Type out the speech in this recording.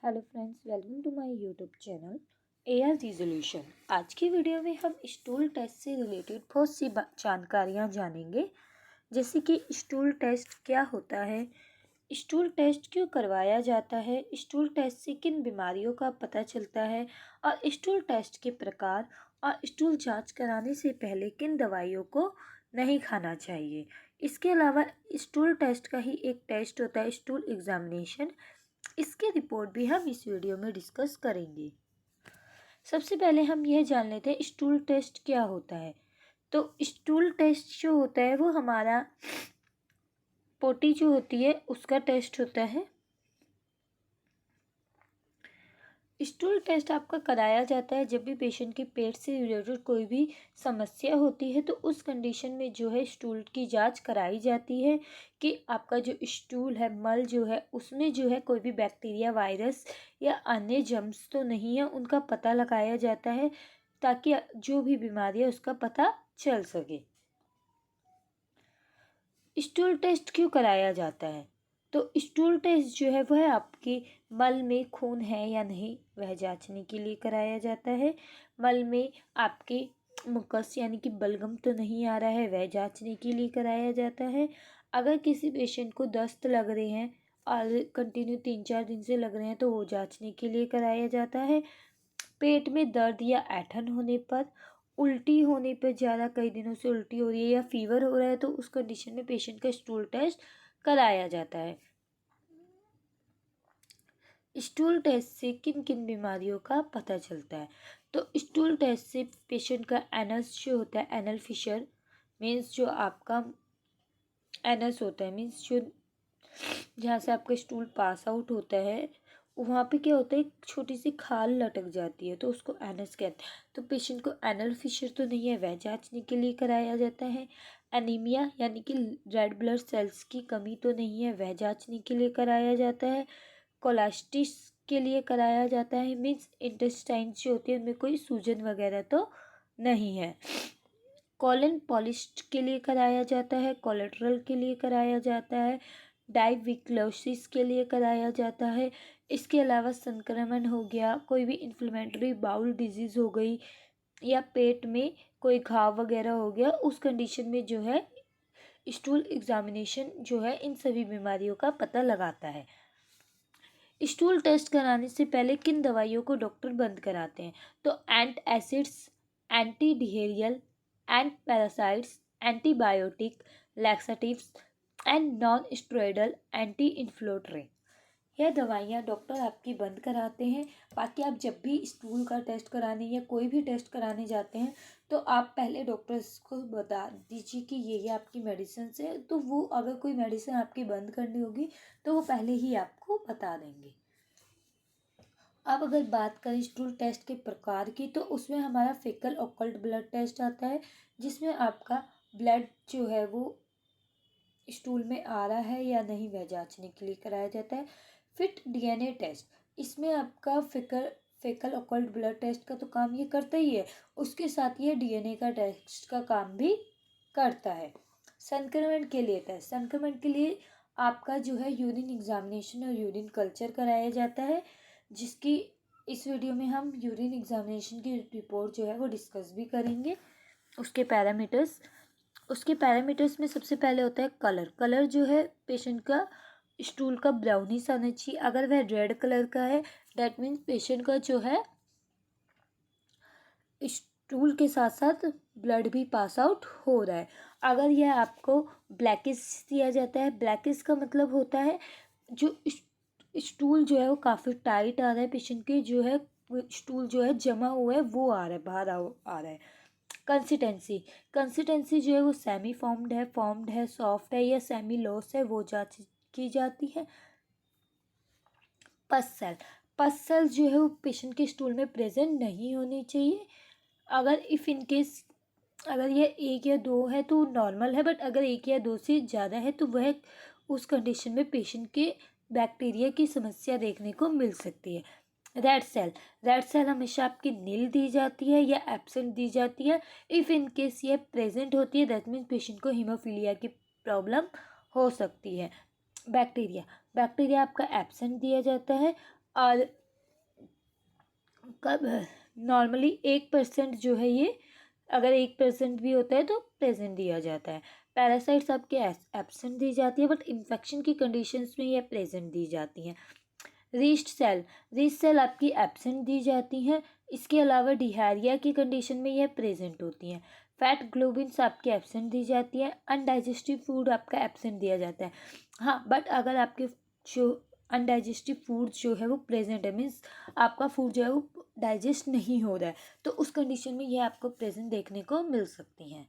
Hello friends, welcome to my YouTube channel AR resolution. आज की video में हम स्टूल टेस्ट से रिलेटेड बहुत सी जानकारियाँ जानेंगे, जैसे कि स्टूल टेस्ट क्या होता है, स्टूल टेस्ट क्यों करवाया जाता है, स्टूल टेस्ट से किन बीमारियों का पता चलता है और स्टूल टेस्ट के प्रकार और स्टूल जांच कराने से पहले किन दवाइयों को नहीं खाना चाहिए। इसके अलावा स्टूल टेस्ट का ही एक टेस्ट होता है स्टूल एग्जामिनेशन, इसकी रिपोर्ट भी हम इस वीडियो में डिस्कस करेंगे। सबसे पहले हम यह जान लेते हैं स्टूल टेस्ट क्या होता है। तो स्टूल टेस्ट जो होता है वो हमारा पोटी जो होती है उसका टेस्ट होता है। स्टूल टेस्ट आपका कराया जाता है जब भी पेशेंट के पेट से रिलेटेड कोई भी समस्या होती है, तो उस कंडीशन में जो है स्टूल की जांच कराई जाती है कि आपका जो स्टूल है, मल जो है, उसमें जो है कोई भी बैक्टीरिया, वायरस या अन्य जर्म्स तो नहीं है, उनका पता लगाया जाता है ताकि जो भी बीमारी है उसका पता चल सके। स्टूल टेस्ट क्यों कराया जाता है? तो स्टूल टेस्ट जो है वह आपके मल में खून है या नहीं वह जांचने के लिए कराया जाता है। मल में आपके मुकस यानी कि बलगम तो नहीं आ रहा है वह जांचने के लिए कराया जाता है। अगर किसी पेशेंट को दस्त लग रहे हैं और कंटिन्यू 3-4 दिन से लग रहे हैं तो वो जांचने के लिए कराया जाता है। पेट में दर्द या ऐंठन होने पर, उल्टी होने पर, ज़्यादा कई दिनों से उल्टी हो रही है या फीवर हो रहा है तो उस कंडीशन में पेशेंट का स्टूल टेस्ट कराया जाता है। स्टूल टेस्ट से किन किन बीमारियों का पता चलता है? तो स्टूल टेस्ट से पेशेंट का एनस जो होता है, एनल फिशर मीन्स जो आपका एनस होता है, मीन्स जो जहाँ से आपका स्टूल पास आउट होता है वहाँ पे क्या होता है, एक छोटी सी खाल लटक जाती है तो उसको एनस कहते हैं। तो पेशेंट को एनल फिशर तो नहीं है वह जांचने के लिए कराया जाता है। एनीमिया यानी कि रेड ब्लड सेल्स की कमी तो नहीं है वह जांचने के लिए कराया जाता है। कोलास्टिस के लिए कराया जाता है, मीन्स इंटेस्टाइन जो होती है उनमें कोई सूजन वगैरह तो नहीं है। कॉलन पॉलिस्ट के लिए कराया जाता है, कोलेट्रल के लिए कराया जाता है, डाइविक्लोसिस के लिए कराया जाता है। इसके अलावा संक्रमण हो गया, कोई भी इन्फ्लेमेटरी बाउल डिजीज़ हो गई या पेट में कोई घाव वगैरह हो गया, उस कंडीशन में जो है स्टूल एग्जामिनेशन जो है इन सभी बीमारियों का पता लगाता है। स्टूल टेस्ट कराने से पहले किन दवाइयों को डॉक्टर बंद कराते हैं? तो antacids, anti diarrheal, antiparasites, antibiotic, laxatives and non steroidal anti inflammatory, यह दवाइयाँ डॉक्टर आपकी बंद कराते हैं। बाकी आप जब भी स्टूल का टेस्ट कराने या कोई भी टेस्ट कराने जाते हैं तो आप पहले डॉक्टर्स को बता दीजिए कि ये आपकी मेडिसिन है, तो वो अगर कोई मेडिसिन आपकी बंद करनी होगी तो वो पहले ही आपको बता देंगे। अब अगर बात करें स्टूल टेस्ट के प्रकार की, तो उसमें हमारा फीकल ऑकल्ट ब्लड टेस्ट आता है, जिसमें आपका ब्लड जो है वो स्टूल में आ रहा है या नहीं वह जांचने के लिए कराया जाता है। फिट डीएनए टेस्ट, इसमें आपका फेकल ऑकल्ट ब्लड टेस्ट का तो काम ये करता ही है, उसके साथ ये डीएनए का टेस्ट का काम भी करता है। संक्रमण के लिए टेस्ट, संक्रमण के लिए आपका जो है यूरिन एग्जामिनेशन और यूरिन कल्चर कराया जाता है, जिसकी इस वीडियो में हम यूरिन एग्जामिनेशन की रिपोर्ट जो है वो डिस्कस भी करेंगे। उसके पैरामीटर्स में सबसे पहले होता है कलर। कलर जो है पेशेंट का स्टूल का ब्राउनिश आना चाहिए। अगर वह रेड कलर का है डेट मीन्स पेशेंट का जो है स्टूल के साथ साथ ब्लड भी पास आउट हो रहा है। अगर यह आपको ब्लैकिश दिया जाता है, ब्लैकिश का मतलब होता है जो स्टूल जो है वो काफ़ी टाइट आ रहा है, पेशेंट के जो है स्टूल जो है जमा हुआ है वो आ रहा है, बाहर आ रहा है। कंसिस्टेंसी जो है वो सेमी फॉर्म्ड है, सॉफ्ट है या सेमी लॉस है, वो जांच की जाती है। पस सेल जो है वो पेशेंट के स्टूल में प्रेजेंट नहीं होनी चाहिए। अगर इफ़ इन केस अगर यह 1 या 2 है तो नॉर्मल है, बट अगर 1 या 2 से ज़्यादा है तो वह उस कंडीशन में पेशेंट के बैक्टीरिया की समस्या देखने को मिल सकती है। रेड सेल हमेशा आपकी नील दी जाती है या एब्सेंट दी जाती है। इफ़ इन केस ये प्रेजेंट होती है दैट मीन्स पेशेंट को हीमोफीलिया की प्रॉब्लम हो सकती है। बैक्टीरिया आपका एब्सेंट दिया जाता है। और कब नॉर्मली 1% जो है ये, अगर 1% भी होता है तो प्रेजेंट दिया जाता है। पैरासाइट्स आपके एब्सेंट दी जाती है, बट इन्फेक्शन की कंडीशंस में ये प्रेजेंट दी जाती हैं। रीच्ड सेल आपकी एब्सेंट दी जाती हैं। इसके अलावा डिहारिया की कंडीशन में यह प्रेजेंट होती हैं। फैट ग्लोबिन्स आपके एब्सेंट दी जाती हैं। अनडाइजेस्टिव फूड आपका एब्सेंट दिया जाता है। हाँ, बट अगर आपके जो अनडाइजेस्टिव फूड जो है वो प्रेजेंट है, मीन्स आपका फूड जो है वो डाइजेस्ट नहीं हो रहा है, तो उस कंडीशन में ये आपको प्रेजेंट देखने को मिल सकती हैं।